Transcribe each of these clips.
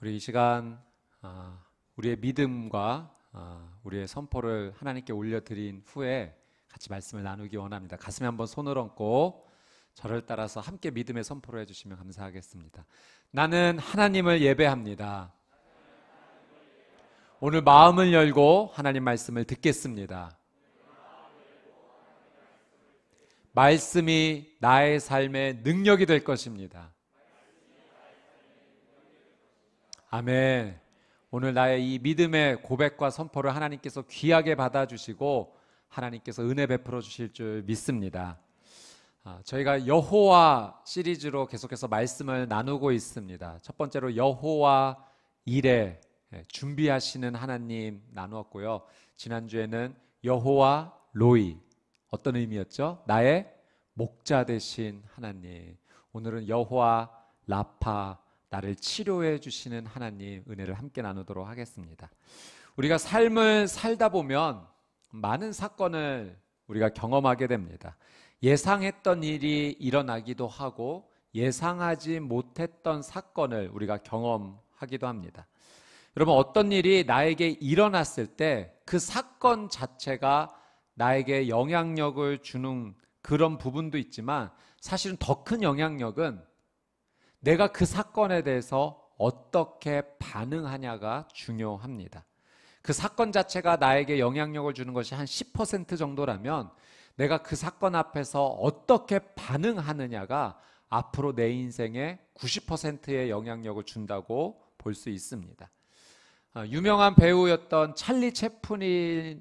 우리 이 시간 우리의 믿음과 우리의 선포를 하나님께 올려드린 후에 같이 말씀을 나누기 원합니다. 가슴에 한번 손을 얹고 저를 따라서 함께 믿음의 선포를 해주시면 감사하겠습니다. 나는 하나님을 예배합니다. 오늘 마음을 열고 하나님 말씀을 듣겠습니다. 말씀이 나의 삶의 능력이 될 것입니다. 아멘. 오늘 나의 이 믿음의 고백과 선포를 하나님께서 귀하게 받아주시고 하나님께서 은혜 베풀어 주실 줄 믿습니다. 저희가 여호와 시리즈로 계속해서 말씀을 나누고 있습니다. 첫 번째로 여호와 이레, 준비하시는 하나님 나누었고요. 지난주에는 여호와 로이, 어떤 의미였죠? 나의 목자 되신 하나님. 오늘은 여호와 라파, 나를 치료해 주시는 하나님 은혜를 함께 나누도록 하겠습니다. 우리가 삶을 살다 보면 많은 사건을 우리가 경험하게 됩니다. 예상했던 일이 일어나기도 하고 예상하지 못했던 사건을 우리가 경험하기도 합니다. 여러분, 어떤 일이 나에게 일어났을 때 그 사건 자체가 나에게 영향력을 주는 그런 부분도 있지만 사실은 더 큰 영향력은 내가 그 사건에 대해서 어떻게 반응하냐가 중요합니다. 그 사건 자체가 나에게 영향력을 주는 것이 한 10% 정도라면 내가 그 사건 앞에서 어떻게 반응하느냐가 앞으로 내 인생에 90%의 영향력을 준다고 볼 수 있습니다. 유명한 배우였던 찰리 채플린의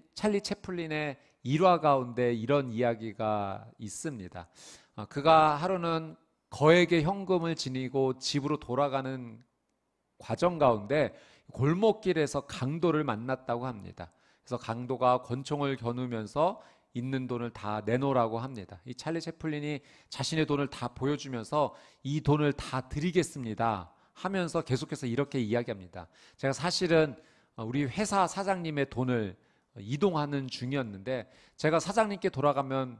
일화 가운데 이런 이야기가 있습니다. 그가 하루는 거액의 현금을 지니고 집으로 돌아가는 과정 가운데 골목길에서 강도를 만났다고 합니다. 그래서 강도가 권총을 겨누면서 있는 돈을 다 내놓으라고 합니다. 이 찰리 채플린이 자신의 돈을 다 보여주면서 이 돈을 다 드리겠습니다 하면서 계속해서 이렇게 이야기합니다. 제가 사실은 우리 회사 사장님의 돈을 이동하는 중이었는데 제가 사장님께 돌아가면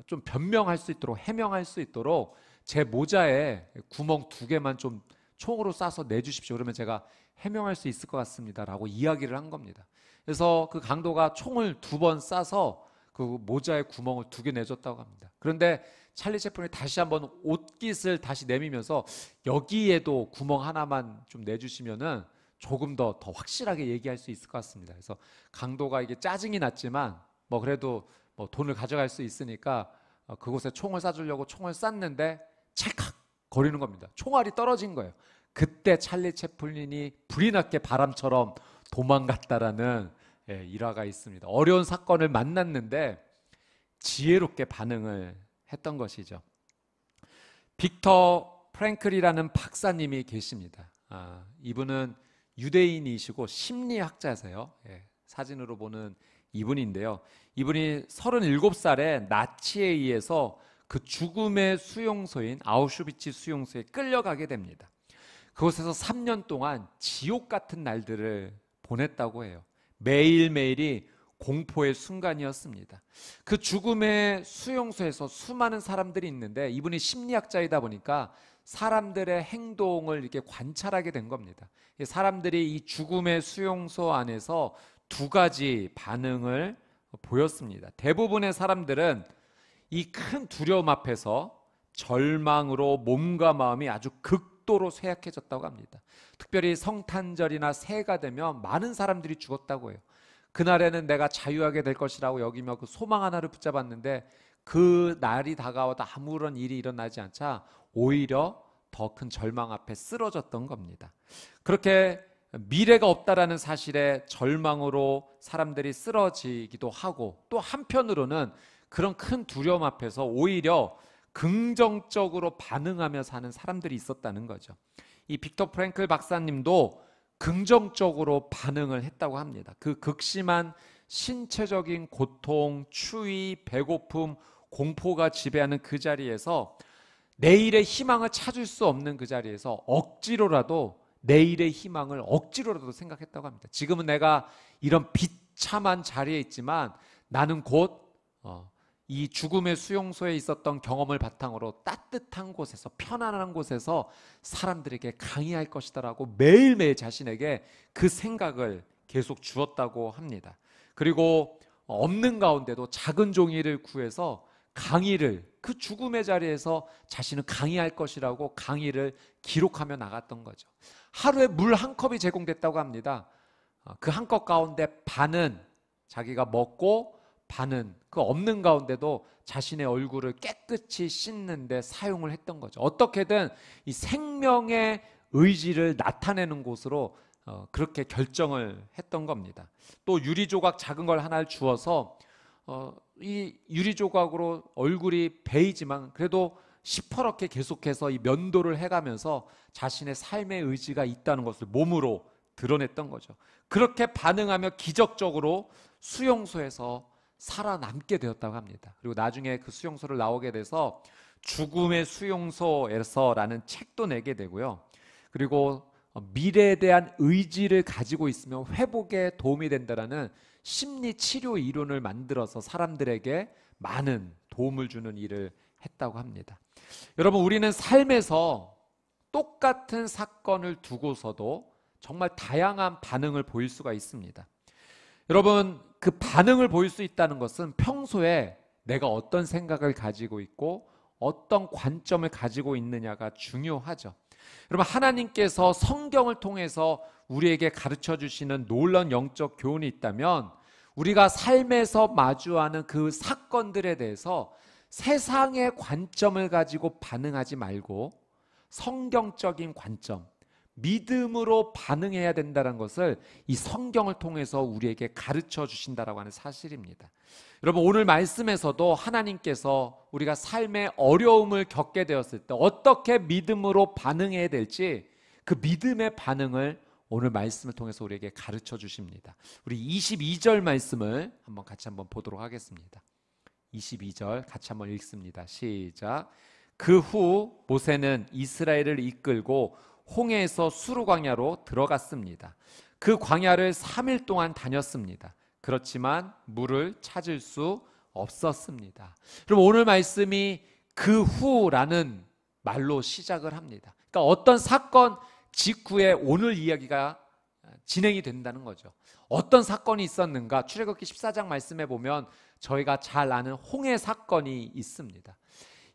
좀 변명할 수 있도록, 해명할 수 있도록 제 모자에 구멍 2개만 좀 총으로 쏴서 내주십시오. 그러면 제가 해명할 수 있을 것 같습니다 라고 이야기를 한 겁니다. 그래서 그 강도가 총을 2번 쏴서 그 모자에 구멍을 2개 내줬다고 합니다. 그런데 찰리 채플린이 다시 한번 옷깃을 다시 내밀면서 여기에도 구멍 하나만 좀 내주시면은 조금 더 확실하게 얘기할 수 있을 것 같습니다. 그래서 강도가 이게 짜증이 났지만 그래도 돈을 가져갈 수 있으니까 그곳에 총을 쏴주려고 총을 쐈는데 찰칵 거리는 겁니다. 총알이 떨어진 거예요. 그때 찰리 채플린이 불이 났게 바람처럼 도망갔다라는 일화가 있습니다. 어려운 사건을 만났는데 지혜롭게 반응을 했던 것이죠. 빅터 프랭클이라는 박사님이 계십니다. 이분은 유대인이시고 심리학자세요. 사진으로 보는 이분인데요. 이분이 37살에 나치에 의해서 그 죽음의 수용소인 아우슈비츠 수용소에 끌려가게 됩니다. 그곳에서 3년 동안 지옥 같은 날들을 보냈다고 해요. 매일매일이 공포의 순간이었습니다. 그 죽음의 수용소에서 수많은 사람들이 있는데 이분이 심리학자이다 보니까 사람들의 행동을 이렇게 관찰하게 된 겁니다. 사람들이 이 죽음의 수용소 안에서 2가지 반응을 보였습니다. 대부분의 사람들은 이 큰 두려움 앞에서 절망으로 몸과 마음이 아주 극도로 쇠약해졌다고 합니다. 특별히 성탄절이나 새해가 되면 많은 사람들이 죽었다고 해요. 그날에는 내가 자유하게 될 것이라고 여기며 그 소망 하나를 붙잡았는데 그 날이 다가와도 아무런 일이 일어나지 않자 오히려 더 큰 절망 앞에 쓰러졌던 겁니다. 그렇게 미래가 없다라는 사실에 절망으로 사람들이 쓰러지기도 하고 또 한편으로는 그런 큰 두려움 앞에서 오히려 긍정적으로 반응하며 사는 사람들이 있었다는 거죠. 이 빅터 프랭클 박사님도 긍정적으로 반응을 했다고 합니다. 그 극심한 신체적인 고통, 추위, 배고픔, 공포가 지배하는 그 자리에서 내일의 희망을 찾을 수 없는 그 자리에서 억지로라도 내일의 희망을 억지로라도 생각했다고 합니다. 지금은 내가 이런 비참한 자리에 있지만 나는 곧 이 죽음의 수용소에 있었던 경험을 바탕으로 따뜻한 곳에서, 편안한 곳에서 사람들에게 강의할 것이다라고 매일매일 자신에게 그 생각을 계속 주었다고 합니다. 그리고 없는 가운데도 작은 종이를 구해서 강의를, 그 죽음의 자리에서 자신은 강의할 것이라고 강의를 기록하며 나갔던 거죠. 하루에 물 한 컵이 제공됐다고 합니다. 그 한 컵 가운데 반은 자기가 먹고 반은 그 없는 가운데도 자신의 얼굴을 깨끗이 씻는데 사용을 했던 거죠. 어떻게든 이 생명의 의지를 나타내는 곳으로 그렇게 결정을 했던 겁니다. 또 유리조각 작은 걸 하나를 주어서 이 유리조각으로 얼굴이 베이지만 그래도 시퍼렇게 계속해서 이 면도를 해가면서 자신의 삶의 의지가 있다는 것을 몸으로 드러냈던 거죠. 그렇게 반응하며 기적적으로 수용소에서 살아남게 되었다고 합니다. 그리고 나중에 그 수용소를 나오게 돼서 죽음의 수용소에서라는 책도 내게 되고요. 그리고 미래에 대한 의지를 가지고 있으면 회복에 도움이 된다라는 심리 치료 이론을 만들어서 사람들에게 많은 도움을 주는 일을 했다고 합니다. 여러분, 우리는 삶에서 똑같은 사건을 두고서도 정말 다양한 반응을 보일 수가 있습니다. 여러분, 그 반응을 보일 수 있다는 것은 평소에 내가 어떤 생각을 가지고 있고 어떤 관점을 가지고 있느냐가 중요하죠. 여러분, 하나님께서 성경을 통해서 우리에게 가르쳐 주시는 놀라운 영적 교훈이 있다면 우리가 삶에서 마주하는 그 사건들에 대해서 세상의 관점을 가지고 반응하지 말고 성경적인 관점, 믿음으로 반응해야 된다는 것을 이 성경을 통해서 우리에게 가르쳐 주신다라고 하는 사실입니다. 여러분, 오늘 말씀에서도 하나님께서 우리가 삶의 어려움을 겪게 되었을 때 어떻게 믿음으로 반응해야 될지 그 믿음의 반응을 오늘 말씀을 통해서 우리에게 가르쳐 주십니다. 우리 22절 말씀을 같이 한번 보도록 하겠습니다. 22절 같이 한번 읽습니다. 시작. 그 후 모세는 이스라엘을 이끌고 홍해에서 수르 광야로 들어갔습니다. 그 광야를 3일 동안 다녔습니다. 그렇지만 물을 찾을 수 없었습니다. 그럼 오늘 말씀이 그 후라는 말로 시작을 합니다. 그러니까 어떤 사건 직후에 오늘 이야기가 진행이 된다는 거죠. 어떤 사건이 있었는가? 출애굽기 14장 말씀에 보면 저희가 잘 아는 홍해 사건이 있습니다.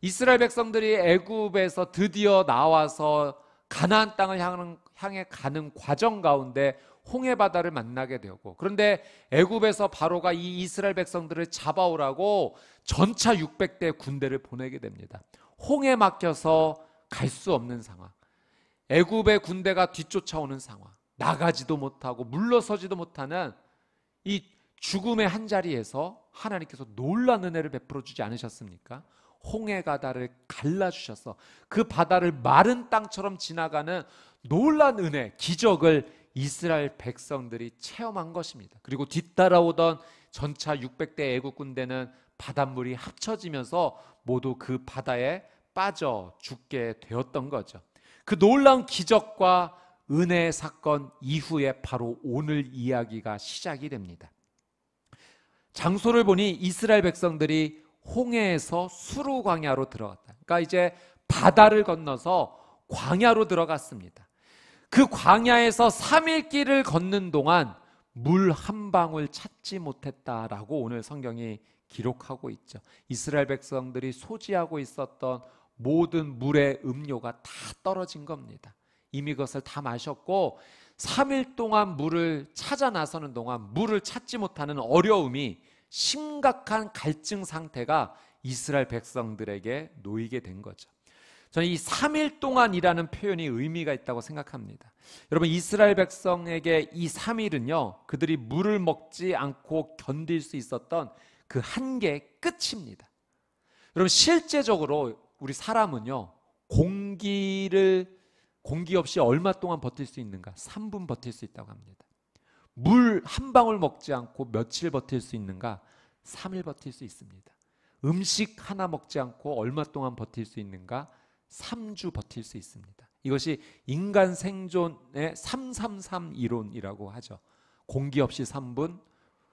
이스라엘 백성들이 애굽에서 드디어 나와서 가나안 땅을 향해 가는 과정 가운데 홍해 바다를 만나게 되고, 그런데 애굽에서 바로가 이 이스라엘 백성들을 잡아오라고 전차 600대 군대를 보내게 됩니다. 홍해 막혀서 갈 수 없는 상황, 애굽의 군대가 뒤쫓아오는 상황, 나가지도 못하고 물러서지도 못하는 이 죽음의 한자리에서 하나님께서 놀라운 은혜를 베풀어 주지 않으셨습니까? 홍해 바다를 갈라주셔서 그 바다를 마른 땅처럼 지나가는 놀라운 은혜, 기적을 이스라엘 백성들이 체험한 것입니다. 그리고 뒤따라오던 전차 600대 애국 군대는 바닷물이 합쳐지면서 모두 그 바다에 빠져 죽게 되었던 거죠. 그 놀라운 기적과 은혜의 사건 이후에 바로 오늘 이야기가 시작이 됩니다. 장소를 보니 이스라엘 백성들이 홍해에서 수르 광야로 들어갔다. 그러니까 이제 바다를 건너서 광야로 들어갔습니다. 그 광야에서 3일 길을 걷는 동안 물 한 방울 찾지 못했다라고 오늘 성경이 기록하고 있죠. 이스라엘 백성들이 소지하고 있었던 모든 물의 음료가 다 떨어진 겁니다. 이미 그것을 다 마셨고 3일 동안 물을 찾아 나서는 동안 물을 찾지 못하는 어려움이, 심각한 갈증 상태가 이스라엘 백성들에게 놓이게 된 거죠. 저는 이 3일 동안이라는 표현이 의미가 있다고 생각합니다. 여러분, 이스라엘 백성에게 이 3일은요, 그들이 물을 먹지 않고 견딜 수 있었던 그 한계의 끝입니다. 여러분, 실제적으로 우리 사람은요, 공기 없이 얼마 동안 버틸 수 있는가? 3분 버틸 수 있다고 합니다. 물 한 방울 먹지 않고 며칠 버틸 수 있는가? 3일 버틸 수 있습니다. 음식 하나 먹지 않고 얼마 동안 버틸 수 있는가? 3주 버틸 수 있습니다. 이것이 인간 생존의 333 이론이라고 하죠. 공기 없이 3분,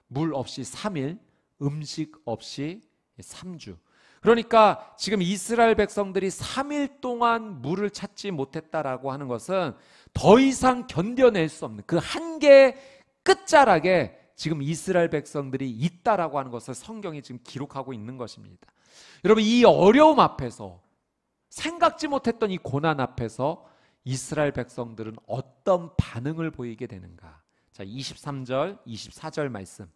물 없이 3일, 음식 없이 3주. 그러니까 지금 이스라엘 백성들이 3일 동안 물을 찾지 못했다라고 하는 것은 더 이상 견뎌낼 수 없는 그 한계의 끝자락에 지금 이스라엘 백성들이 있다라고 하는 것을 성경이 지금 기록하고 있는 것입니다. 여러분, 이 어려움 앞에서, 생각지 못했던 이 고난 앞에서 이스라엘 백성들은 어떤 반응을 보이게 되는가? 자, 23절, 24절 말씀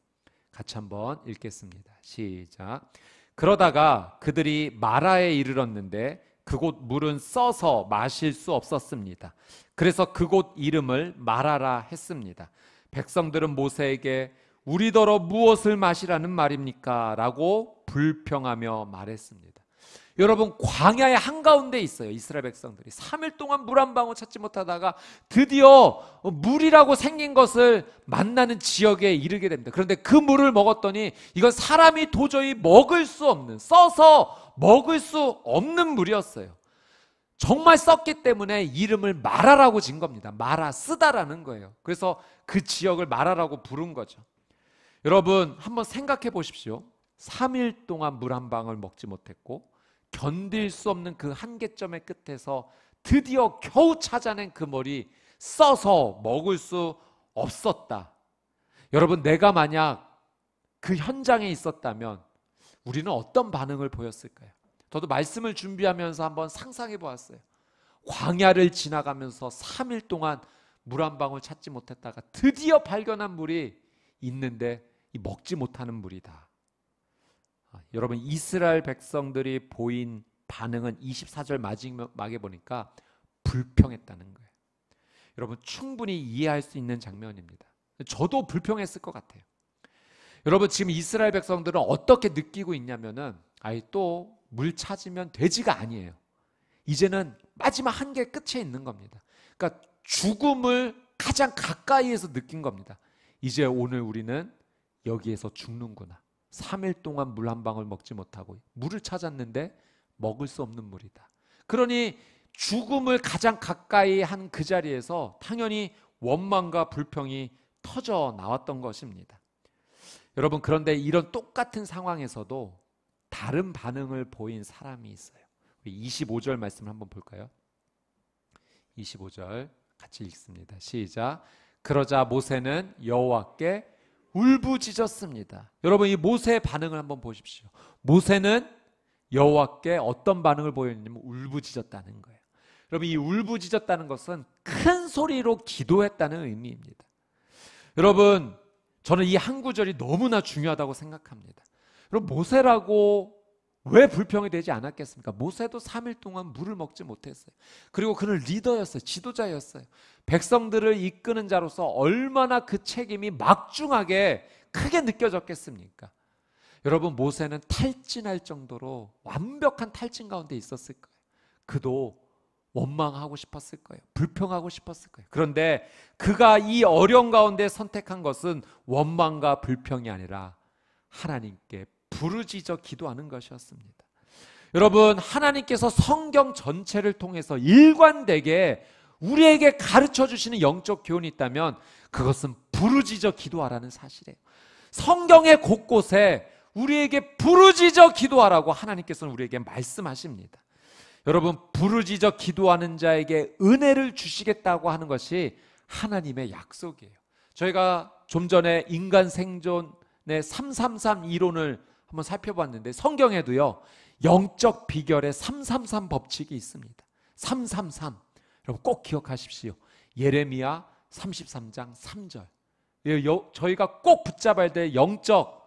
같이 한번 읽겠습니다. 시작. 그러다가 그들이 마라에 이르렀는데 그곳 물은 써서 마실 수 없었습니다. 그래서 그곳 이름을 마라라 했습니다. 백성들은 모세에게 우리더러 무엇을 마시라는 말입니까? 라고 불평하며 말했습니다. 여러분, 광야의 한가운데 있어요. 이스라엘 백성들이 3일 동안 물 한 방울 찾지 못하다가 드디어 물이라고 생긴 것을 만나는 지역에 이르게 됩니다. 그런데 그 물을 먹었더니 이건 사람이 도저히 먹을 수 없는, 써서 먹을 수 없는 물이었어요. 정말 썼기 때문에 이름을 마라라고 진 겁니다. 마라, 쓰다라는 거예요. 그래서 그 지역을 마라라고 부른 거죠. 여러분, 한번 생각해 보십시오. 3일 동안 물 한 방울 먹지 못했고 견딜 수 없는 그 한계점의 끝에서 드디어 겨우 찾아낸 그 물이 써서 먹을 수 없었다. 여러분, 내가 만약 그 현장에 있었다면 우리는 어떤 반응을 보였을까요? 저도 말씀을 준비하면서 한번 상상해 보았어요. 광야를 지나가면서 3일 동안 물 한 방울 찾지 못했다가 드디어 발견한 물이 있는데 이 먹지 못하는 물이다. 여러분, 이스라엘 백성들이 보인 반응은 24절 마지막에 보니까 불평했다는 거예요. 여러분, 충분히 이해할 수 있는 장면입니다. 저도 불평했을 것 같아요. 여러분, 지금 이스라엘 백성들은 어떻게 느끼고 있냐면은 또 물 찾으면 되지가 아니에요. 이제는 마지막 한계 끝에 있는 겁니다. 그러니까 죽음을 가장 가까이에서 느낀 겁니다. 이제 오늘 우리는 여기에서 죽는구나. 3일 동안 물 한 방울 먹지 못하고 물을 찾았는데 먹을 수 없는 물이다. 그러니 죽음을 가장 가까이 한 그 자리에서 당연히 원망과 불평이 터져 나왔던 것입니다. 여러분, 그런데 이런 똑같은 상황에서도 다른 반응을 보인 사람이 있어요. 우리 25절 말씀을 한번 볼까요? 25절 같이 읽습니다. 시작. 그러자 모세는 여호와께 울부짖었습니다. 여러분, 이 모세의 반응을 한번 보십시오. 모세는 여호와께 어떤 반응을 보였냐면 울부짖었다는 거예요. 여러분, 이 울부짖었다는 것은 큰 소리로 기도했다는 의미입니다. 여러분, 저는 이 한 구절이 너무나 중요하다고 생각합니다. 여러분, 모세라고 왜 불평이 되지 않았겠습니까? 모세도 3일 동안 물을 먹지 못했어요. 그리고 그는 리더였어요. 지도자였어요. 백성들을 이끄는 자로서 얼마나 그 책임이 막중하게 크게 느껴졌겠습니까? 여러분, 모세는 탈진할 정도로 완벽한 탈진 가운데 있었을 거예요. 그도 원망하고 싶었을 거예요. 불평하고 싶었을 거예요. 그런데 그가 이 어려운 가운데 선택한 것은 원망과 불평이 아니라 하나님께 부르짖어 기도하는 것이었습니다. 여러분, 하나님께서 성경 전체를 통해서 일관되게 우리에게 가르쳐 주시는 영적 교훈이 있다면 그것은 부르짖어 기도하라는 사실이에요. 성경의 곳곳에 우리에게 부르짖어 기도하라고 하나님께서는 우리에게 말씀하십니다. 여러분, 부르짖어 기도하는 자에게 은혜를 주시겠다고 하는 것이 하나님의 약속이에요. 저희가 좀 전에 인간 생존의 333 이론을 한번 살펴봤는데 성경에도요, 영적 비결의 333 법칙이 있습니다. 333. 여러분, 꼭 기억하십시오. 예레미야 33장 3절. 저희가 꼭 붙잡아야 될 영적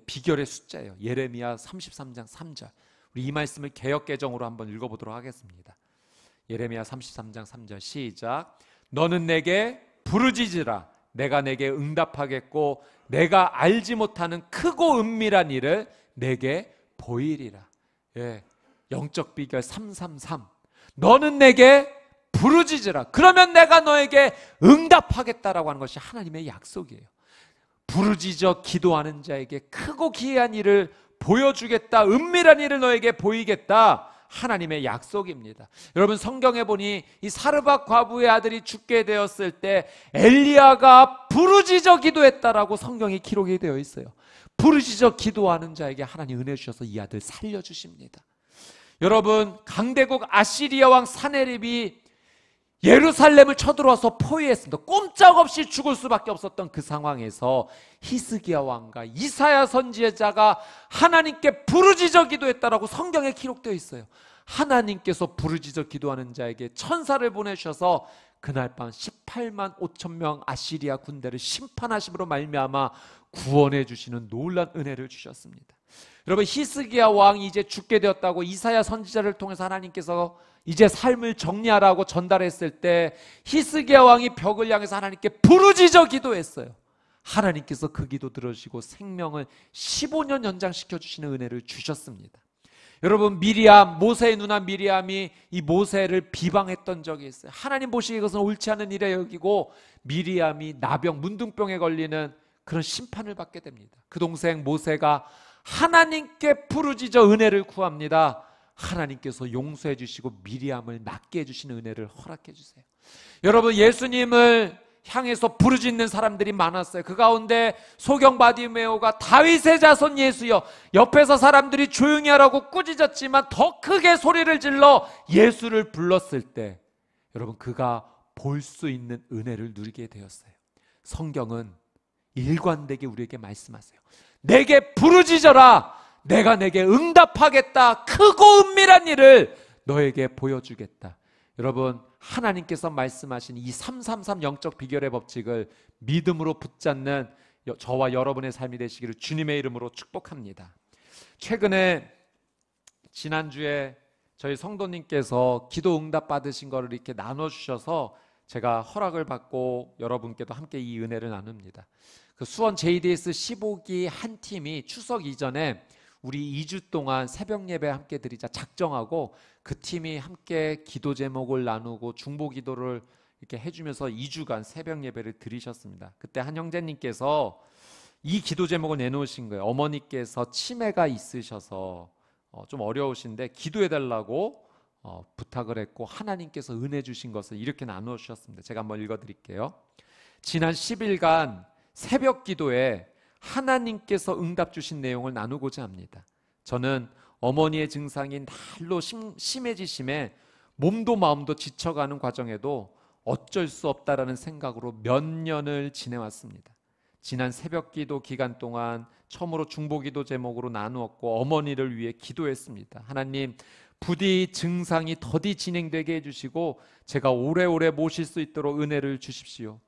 비결의 숫자예요. 예레미야 33장 3절. 우리 이 말씀을 개역개정으로 한번 읽어보도록 하겠습니다. 예레미야 33장 3절 시작. 너는 내게 부르짖으라. 내가 내게 응답하겠고 내가 알지 못하는 크고 은밀한 일을 내게 보이리라. 영적 비결 333. 너는 내게 부르짖으라. 그러면 내가 너에게 응답하겠다라고 하는 것이 하나님의 약속이에요. 부르짖어 기도하는 자에게 크고 기이한 일을 보여주겠다. 은밀한 일을 너에게 보이겠다. 하나님의 약속입니다. 여러분, 성경에 보니 이 사르밧 과부의 아들이 죽게 되었을 때 엘리야가 부르짖어 기도했다라고 성경에 기록이 되어 있어요. 부르짖어 기도하는 자에게 하나님 은혜 주셔서 이 아들 살려주십니다. 여러분, 강대국 아시리아 왕 사네립이 예루살렘을 쳐들어와서 포위했습니다. 꼼짝없이 죽을 수밖에 없었던 그 상황에서 히스기야 왕과 이사야 선지자가 하나님께 부르짖어 기도했다라고 성경에 기록되어 있어요. 하나님께서 부르짖어 기도하는 자에게 천사를 보내셔서 그날 밤 18만 5천 명 아시리아 군대를 심판하심으로 말미암아 구원해 주시는 놀라운 은혜를 주셨습니다. 여러분, 히스기야 왕이 이제 죽게 되었다고 이사야 선지자를 통해서 하나님께서 이제 삶을 정리하라고 전달했을 때 히스기야 왕이 벽을 향해서 하나님께 부르짖어 기도했어요. 하나님께서 그 기도 들으시고 생명을 15년 연장시켜 주시는 은혜를 주셨습니다. 여러분, 미리암, 모세의 누나 미리암이 이 모세를 비방했던 적이 있어요. 하나님 보시기에 그것은 옳지 않은 일에 여기고 미리암이 나병, 문둥병에 걸리는 그런 심판을 받게 됩니다. 그 동생 모세가 하나님께 부르짖어 은혜를 구합니다. 하나님께서 용서해 주시고 미리암을 낫게 해주시는 은혜를 허락해 주세요. 여러분, 예수님을 향해서 부르짖는 사람들이 많았어요. 그 가운데 소경 바디메오가 다윗의 자손 예수여, 옆에서 사람들이 조용히 하라고 꾸짖었지만 더 크게 소리를 질러 예수를 불렀을 때 여러분, 그가 볼 수 있는 은혜를 누리게 되었어요. 성경은 일관되게 우리에게 말씀하세요. 내게 부르짖어라, 내가 내게 응답하겠다. 크고 은밀한 일을 너에게 보여주겠다. 여러분, 하나님께서 말씀하신 이 333 영적 비결의 법칙을 믿음으로 붙잡는 저와 여러분의 삶이 되시기를 주님의 이름으로 축복합니다. 최근에 지난주에 저희 성도님께서 기도 응답 받으신 거를 이렇게 나눠주셔서 제가 허락을 받고 여러분께도 함께 이 은혜를 나눕니다. 그 수원 JDS 15기 한 팀이 추석 이전에 우리 2주 동안 새벽 예배 함께 드리자 작정하고 그 팀이 함께 기도 제목을 나누고 중보 기도를 이렇게 해주면서 2주간 새벽 예배를 드리셨습니다. 그때 한 형제님께서 이 기도 제목을 내놓으신 거예요. 어머니께서 치매가 있으셔서 좀 어려우신데 기도해달라고 부탁을 했고 하나님께서 은혜 주신 것을 이렇게 나누어 주셨습니다. 제가 한번 읽어드릴게요. 지난 10일간 새벽 기도에 하나님께서 응답 주신 내용을 나누고자 합니다. 저는 어머니의 증상이 날로 심해지심에 몸도 마음도 지쳐가는 과정에도 어쩔 수 없다라는 생각으로 몇 년을 지내왔습니다. 지난 새벽 기도 기간 동안 처음으로 중보 기도 제목으로 나누었고 어머니를 위해 기도했습니다. 하나님, 부디 증상이 더디 진행되게 해주시고 제가 오래오래 모실 수 있도록 은혜를 주십시오.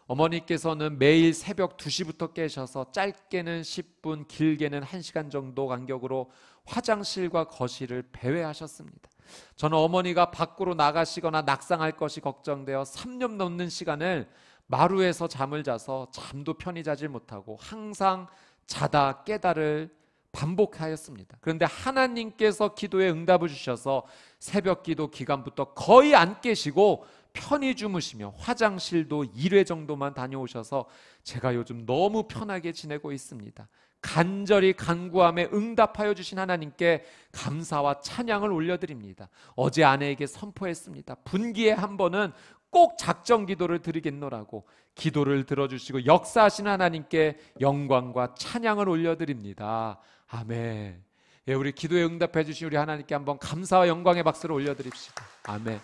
어머니께서는 매일 새벽 2시부터 깨셔서 짧게는 10분, 길게는 1시간 정도 간격으로 화장실과 거실을 배회하셨습니다. 저는 어머니가 밖으로 나가시거나 낙상할 것이 걱정되어 3년 넘는 시간을 마루에서 잠을 자서 잠도 편히 자질 못하고 항상 자다 깨다를 반복하였습니다. 그런데 하나님께서 기도에 응답을 주셔서 새벽 기도 기간부터 거의 안 깨시고 편히 주무시며 화장실도 1회 정도만 다녀오셔서 제가 요즘 너무 편하게 지내고 있습니다. 간절히 간구함에 응답하여 주신 하나님께 감사와 찬양을 올려드립니다. 어제 아내에게 선포했습니다. 분기에 한 번은 꼭 작정 기도를 드리겠노라고. 기도를 들어주시고 역사하신 하나님께 영광과 찬양을 올려드립니다. 아멘. 예, 우리 기도에 응답해 주신 우리 하나님께 한번 감사와 영광의 박수를 올려드립시다. 아멘.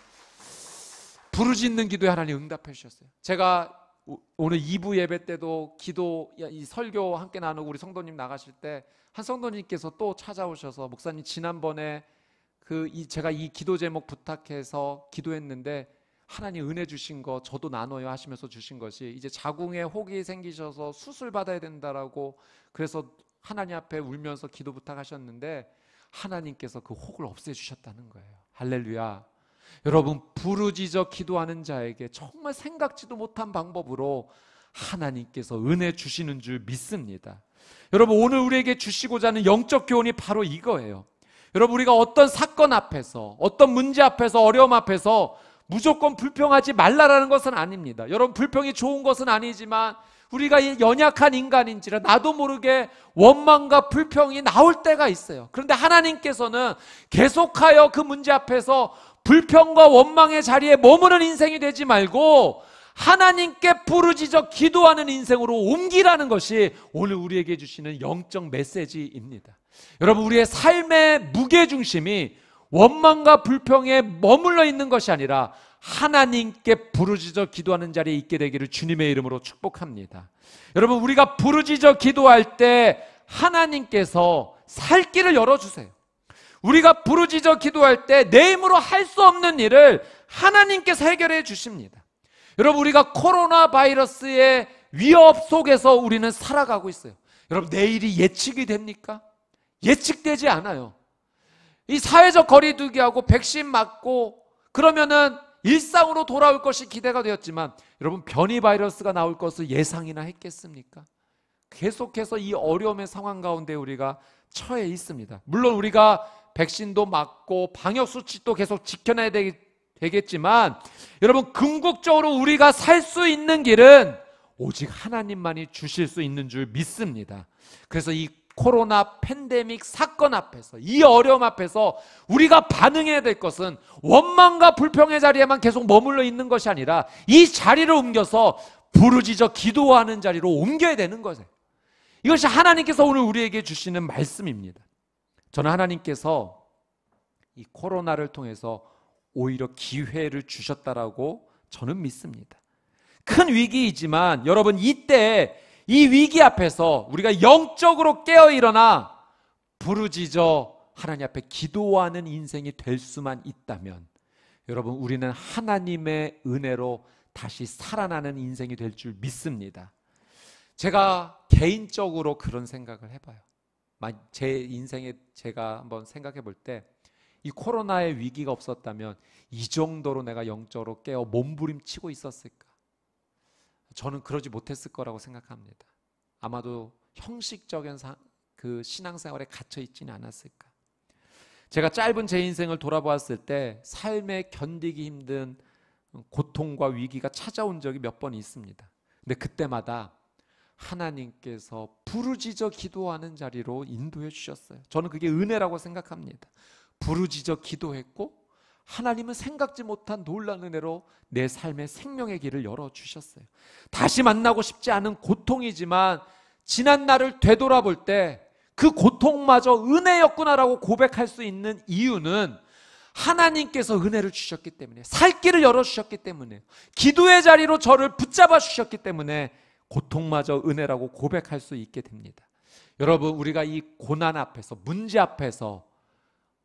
부르짖는 기도에 하나님 응답해 주셨어요. 제가 오늘 2부 예배 때도 기도, 이 설교 함께 나누고 우리 성도님 나가실 때 한 성도님께서 또 찾아오셔서 목사님 지난번에 제가 이 기도 제목 부탁해서 기도했는데 하나님 은혜 주신 거 저도 나눠요 하시면서 주신 것이 이제 자궁에 혹이 생기셔서 수술 받아야 된다라고 그래서 하나님 앞에 울면서 기도 부탁하셨는데 하나님께서 그 혹을 없애주셨다는 거예요. 할렐루야. 여러분, 부르짖어 기도하는 자에게 정말 생각지도 못한 방법으로 하나님께서 은혜 주시는 줄 믿습니다. 여러분, 오늘 우리에게 주시고자 하는 영적 교훈이 바로 이거예요. 여러분, 우리가 어떤 사건 앞에서 어떤 문제 앞에서 어려움 앞에서 무조건 불평하지 말라라는 것은 아닙니다. 여러분, 불평이 좋은 것은 아니지만 우리가 연약한 인간인지라 나도 모르게 원망과 불평이 나올 때가 있어요. 그런데 하나님께서는 계속하여 그 문제 앞에서 불평과 원망의 자리에 머무는 인생이 되지 말고 하나님께 부르짖어 기도하는 인생으로 옮기라는 것이 오늘 우리에게 주시는 영적 메시지입니다. 여러분, 우리의 삶의 무게중심이 원망과 불평에 머물러 있는 것이 아니라 하나님께 부르짖어 기도하는 자리에 있게 되기를 주님의 이름으로 축복합니다. 여러분, 우리가 부르짖어 기도할 때 하나님께서 살 길을 열어주세요. 우리가 부르짖어 기도할 때 내 힘으로 할 수 없는 일을 하나님께서 해결해 주십니다. 여러분, 우리가 코로나 바이러스의 위협 속에서 우리는 살아가고 있어요. 여러분, 내일이 예측이 됩니까? 예측되지 않아요. 이 사회적 거리두기하고 백신 맞고 그러면은 일상으로 돌아올 것이 기대가 되었지만 여러분, 변이 바이러스가 나올 것을 예상이나 했겠습니까? 계속해서 이 어려움의 상황 가운데 우리가 처해 있습니다. 물론 우리가 백신도 맞고 방역수칙도 계속 지켜내야 되겠지만 여러분, 궁극적으로 우리가 살 수 있는 길은 오직 하나님만이 주실 수 있는 줄 믿습니다. 그래서 이 코로나 팬데믹 사건 앞에서, 이 어려움 앞에서 우리가 반응해야 될 것은 원망과 불평의 자리에만 계속 머물러 있는 것이 아니라 이 자리를 옮겨서 부르짖어 기도하는 자리로 옮겨야 되는 거예요. 이것이 하나님께서 오늘 우리에게 주시는 말씀입니다. 저는 하나님께서 이 코로나를 통해서 오히려 기회를 주셨다라고 저는 믿습니다. 큰 위기이지만 여러분, 이때 이 위기 앞에서 우리가 영적으로 깨어 일어나 부르짖어 하나님 앞에 기도하는 인생이 될 수만 있다면 여러분, 우리는 하나님의 은혜로 다시 살아나는 인생이 될 줄 믿습니다. 제가 개인적으로 그런 생각을 해봐요. 제 인생에 제가 한번 생각해 볼 때 이 코로나의 위기가 없었다면 이 정도로 내가 영적으로 깨어 몸부림치고 있었을까? 저는 그러지 못했을 거라고 생각합니다. 아마도 형식적인 그 신앙생활에 갇혀 있지는 않았을까? 제가 짧은 제 인생을 돌아보았을 때 삶에 견디기 힘든 고통과 위기가 찾아온 적이 몇 번 있습니다. 근데 그때마다 하나님께서 부르짖어 기도하는 자리로 인도해 주셨어요. 저는 그게 은혜라고 생각합니다. 부르짖어 기도했고 하나님은 생각지 못한 놀라운 은혜로 내 삶의 생명의 길을 열어주셨어요. 다시 만나고 싶지 않은 고통이지만 지난 날을 되돌아볼 때 그 고통마저 은혜였구나라고 고백할 수 있는 이유는 하나님께서 은혜를 주셨기 때문에, 살 길을 열어주셨기 때문에, 기도의 자리로 저를 붙잡아 주셨기 때문에 고통마저 은혜라고 고백할 수 있게 됩니다. 여러분, 우리가 이 고난 앞에서, 문제 앞에서,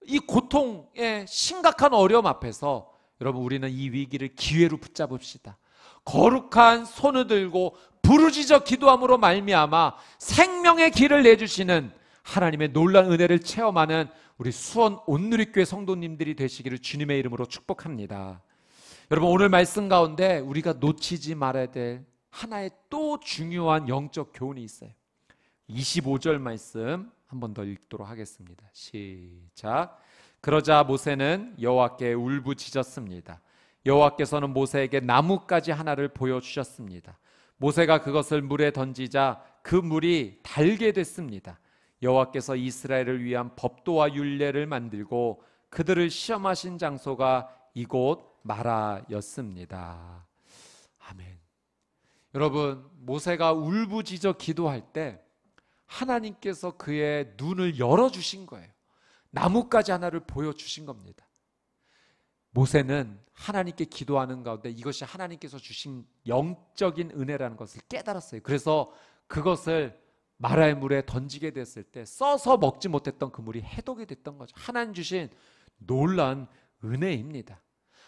이 고통의 심각한 어려움 앞에서 여러분, 우리는 이 위기를 기회로 붙잡읍시다. 거룩한 손을 들고 부르짖어 기도함으로 말미암아 생명의 길을 내주시는 하나님의 놀라운 은혜를 체험하는 우리 수원 온누리교회 성도님들이 되시기를 주님의 이름으로 축복합니다. 여러분, 오늘 말씀 가운데 우리가 놓치지 말아야 될 하나의 또 중요한 영적 교훈이 있어요. 25절 말씀 한 번 더 읽도록 하겠습니다. 시작. 그러자 모세는 여호와께 울부짖었습니다. 여호와께서는 모세에게 나뭇가지 하나를 보여주셨습니다. 모세가 그것을 물에 던지자 그 물이 달게 됐습니다. 여호와께서 이스라엘을 위한 법도와 율례를 만들고 그들을 시험하신 장소가 이곳 마라였습니다. 아멘. 여러분, 모세가 울부짖어 기도할 때 하나님께서 그의 눈을 열어주신 거예요. 나뭇가지 하나를 보여주신 겁니다. 모세는 하나님께 기도하는 가운데 이것이 하나님께서 주신 영적인 은혜라는 것을 깨달았어요. 그래서 그것을 마라의 물에 던지게 됐을 때 써서 먹지 못했던 그 물이 해독이 됐던 거죠. 하나님 주신 놀라운 은혜입니다.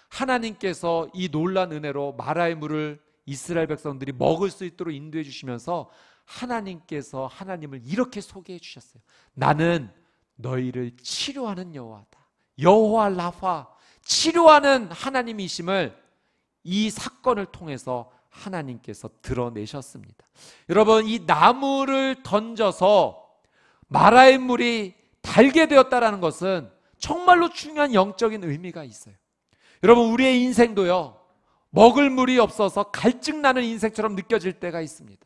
하나님께서 이 놀라운 은혜로 마라의 물을 이스라엘 백성들이 먹을 수 있도록 인도해 주시면서 하나님께서 하나님을 이렇게 소개해 주셨어요. 나는 너희를 치료하는 여호와다. 여호와 라파, 치료하는 하나님이심을 이 사건을 통해서 하나님께서 드러내셨습니다. 여러분, 이 나무를 던져서 마라의 물이 달게 되었다는 것은 정말로 중요한 영적인 의미가 있어요. 여러분, 우리의 인생도요, 먹을 물이 없어서 갈증나는 인생처럼 느껴질 때가 있습니다.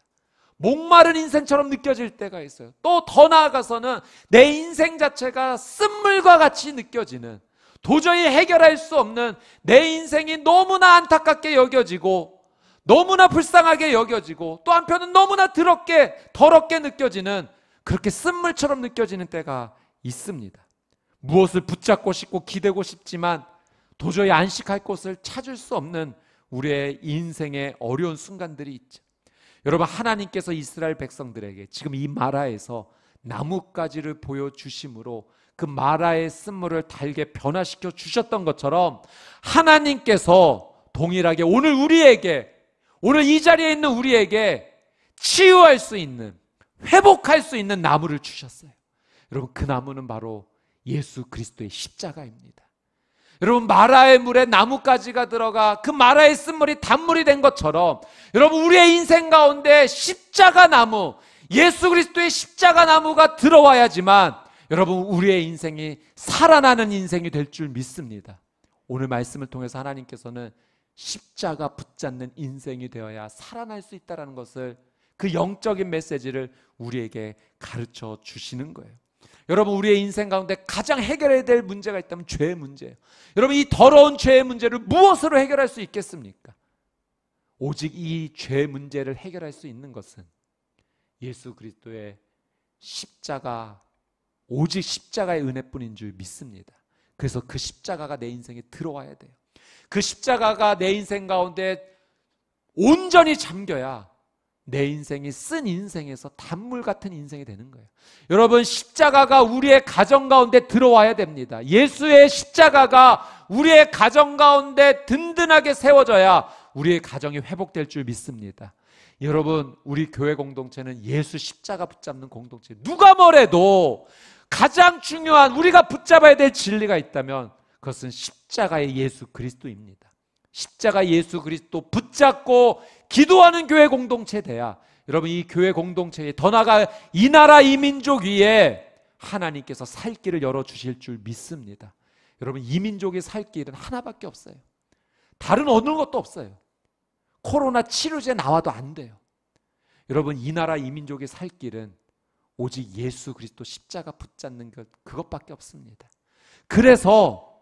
목마른 인생처럼 느껴질 때가 있어요. 또 더 나아가서는 내 인생 자체가 쓴물과 같이 느껴지는, 도저히 해결할 수 없는, 내 인생이 너무나 안타깝게 여겨지고 너무나 불쌍하게 여겨지고 또 한편은 너무나 더럽게 느껴지는, 그렇게 쓴물처럼 느껴지는 때가 있습니다. 무엇을 붙잡고 싶고 기대고 싶지만 도저히 안식할 곳을 찾을 수 없는 우리의 인생의 어려운 순간들이 있죠. 여러분, 하나님께서 이스라엘 백성들에게 지금 이 마라에서 나뭇가지를 보여주심으로 그 마라의 쓴물을 달게 변화시켜 주셨던 것처럼, 하나님께서 동일하게 오늘 우리에게, 오늘 이 자리에 있는 우리에게 치유할 수 있는, 회복할 수 있는 나무를 주셨어요. 여러분, 그 나무는 바로 예수 그리스도의 십자가입니다. 여러분, 마라의 물에 나뭇가지가 들어가 그 마라의 쓴물이 단물이 된 것처럼, 여러분, 우리의 인생 가운데 십자가 나무, 예수 그리스도의 십자가 나무가 들어와야지만 여러분, 우리의 인생이 살아나는 인생이 될 줄 믿습니다. 오늘 말씀을 통해서 하나님께서는 십자가 붙잡는 인생이 되어야 살아날 수 있다는 것을, 그 영적인 메시지를 우리에게 가르쳐 주시는 거예요. 여러분, 우리의 인생 가운데 가장 해결해야 될 문제가 있다면 죄의 문제예요. 여러분, 이 더러운 죄의 문제를 무엇으로 해결할 수 있겠습니까? 오직 이 죄의 문제를 해결할 수 있는 것은 예수 그리스도의 십자가, 오직 십자가의 은혜뿐인 줄 믿습니다. 그래서 그 십자가가 내 인생에 들어와야 돼요. 그 십자가가 내 인생 가운데 온전히 잠겨야 내 인생이 쓴 인생에서 단물 같은 인생이 되는 거예요. 여러분, 십자가가 우리의 가정 가운데 들어와야 됩니다. 예수의 십자가가 우리의 가정 가운데 든든하게 세워져야 우리의 가정이 회복될 줄 믿습니다. 여러분, 우리 교회 공동체는 예수 십자가 붙잡는 공동체. 누가 뭐래도 가장 중요한, 우리가 붙잡아야 될 진리가 있다면 그것은 십자가의 예수 그리스도입니다. 십자가 예수 그리스도 붙잡고 기도하는 교회 공동체 돼야, 여러분, 이 교회 공동체에, 더 나아가 이 나라 이 민족 위에 하나님께서 살 길을 열어주실 줄 믿습니다. 여러분, 이 민족이 살 길은 하나밖에 없어요. 다른 어느 것도 없어요. 코로나 치료제 나와도 안 돼요. 여러분, 이 나라 이 민족이 살 길은 오직 예수 그리스도 십자가 붙잡는 것, 그것밖에 없습니다. 그래서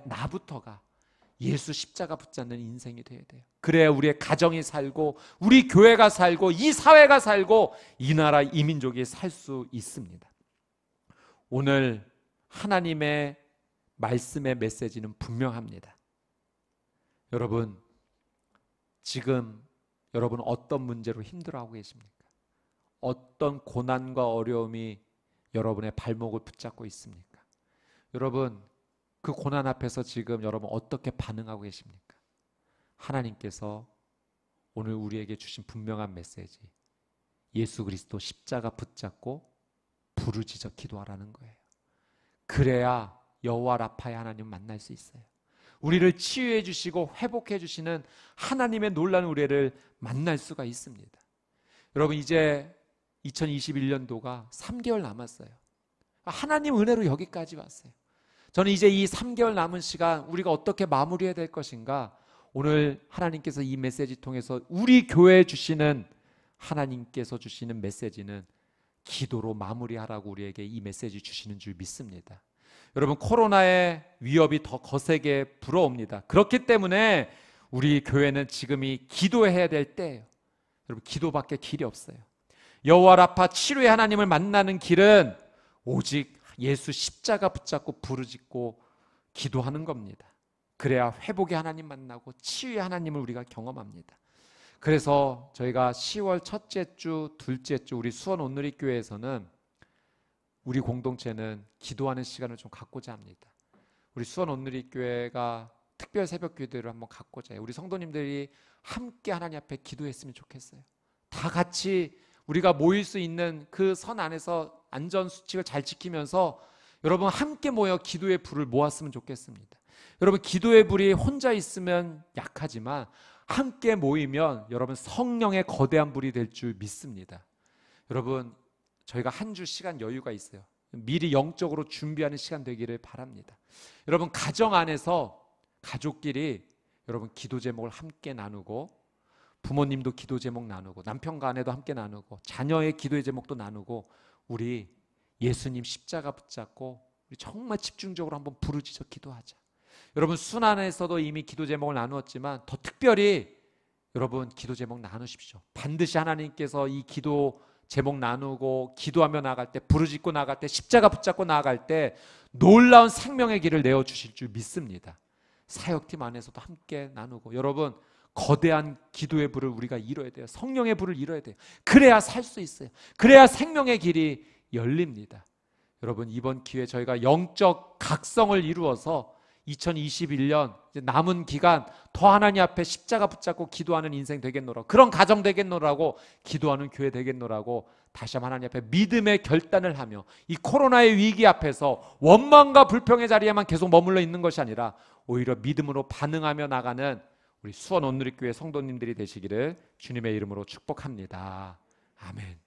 나부터가 예수 십자가 붙잡는 인생이 되어야 돼요. 그래야 우리의 가정이 살고, 우리 교회가 살고, 이 사회가 살고, 이 나라 이 민족이 살 수 있습니다. 오늘 하나님의 말씀의 메시지는 분명합니다. 여러분, 지금 여러분 어떤 문제로 힘들어하고 계십니까? 어떤 고난과 어려움이 여러분의 발목을 붙잡고 있습니까? 여러분, 그 고난 앞에서 지금 여러분 어떻게 반응하고 계십니까? 하나님께서 오늘 우리에게 주신 분명한 메시지, 예수 그리스도 십자가 붙잡고 부르짖어 기도하라는 거예요. 그래야 여호와 라파의 하나님 만날 수 있어요. 우리를 치유해 주시고 회복해 주시는 하나님의 놀라운 은혜를 만날 수가 있습니다. 여러분, 이제 2021년도가 3개월 남았어요. 하나님 은혜로 여기까지 왔어요. 저는 이제 이 3개월 남은 시간 우리가 어떻게 마무리해야 될 것인가, 오늘 하나님께서 이 메시지 통해서 우리 교회에 주시는, 하나님께서 주시는 메시지는 기도로 마무리하라고 우리에게 이 메시지 주시는 줄 믿습니다. 여러분, 코로나의 위협이 더 거세게 불어옵니다. 그렇기 때문에 우리 교회는 지금이 기도해야 될 때예요. 여러분, 기도밖에 길이 없어요. 여호와 라파 치료의 하나님을 만나는 길은 오직 예수 십자가 붙잡고 부르짖고 기도하는 겁니다. 그래야 회복의 하나님 만나고 치유의 하나님을 우리가 경험합니다. 그래서 저희가 10월 첫째 주, 둘째 주 우리 수원 온누리 교회에서는 우리 공동체는 기도하는 시간을 좀 갖고자 합니다. 우리 수원 온누리 교회가 특별 새벽 기도를 한번 갖고자 해요. 우리 성도님들이 함께 하나님 앞에 기도했으면 좋겠어요. 다 같이 우리가 모일 수 있는 그 선 안에서 안전 수칙을 잘 지키면서 여러분 함께 모여 기도의 불을 모았으면 좋겠습니다. 여러분, 기도의 불이 혼자 있으면 약하지만 함께 모이면 여러분 성령의 거대한 불이 될 줄 믿습니다. 여러분, 저희가 한 주 시간 여유가 있어요. 미리 영적으로 준비하는 시간 되기를 바랍니다. 여러분, 가정 안에서 가족끼리 여러분 기도 제목을 함께 나누고, 부모님도 기도 제목 나누고 남편과 아내도 함께 나누고 자녀의 기도의 제목도 나누고 우리 예수님 십자가 붙잡고 우리 정말 집중적으로 한번 부르짖어 기도하자. 여러분 순환에서도 이미 기도 제목을 나누었지만 더 특별히 여러분 기도 제목 나누십시오. 반드시 하나님께서 이 기도 제목 나누고 기도하며 나아갈 때 부르짖고 나아갈 때 십자가 붙잡고 나아갈 때 놀라운 생명의 길을 내어주실 줄 믿습니다. 사역팀 안에서도 함께 나누고 여러분 거대한 기도의 불을 우리가 이뤄야 돼요. 성령의 불을 이뤄야 돼요. 그래야 살 수 있어요. 그래야 생명의 길이 열립니다. 여러분 이번 기회에 저희가 영적 각성을 이루어서 2021년 남은 기간 더 하나님 앞에 십자가 붙잡고 기도하는 인생 되겠노라고, 그런 가정 되겠노라고, 기도하는 교회 되겠노라고 다시 한번 하나님 앞에 믿음의 결단을 하며 이 코로나의 위기 앞에서 원망과 불평의 자리에만 계속 머물러 있는 것이 아니라 오히려 믿음으로 반응하며 나가는 우리 수원 온누리교회 성도님들이 되시기를 주님의 이름으로 축복합니다. 아멘.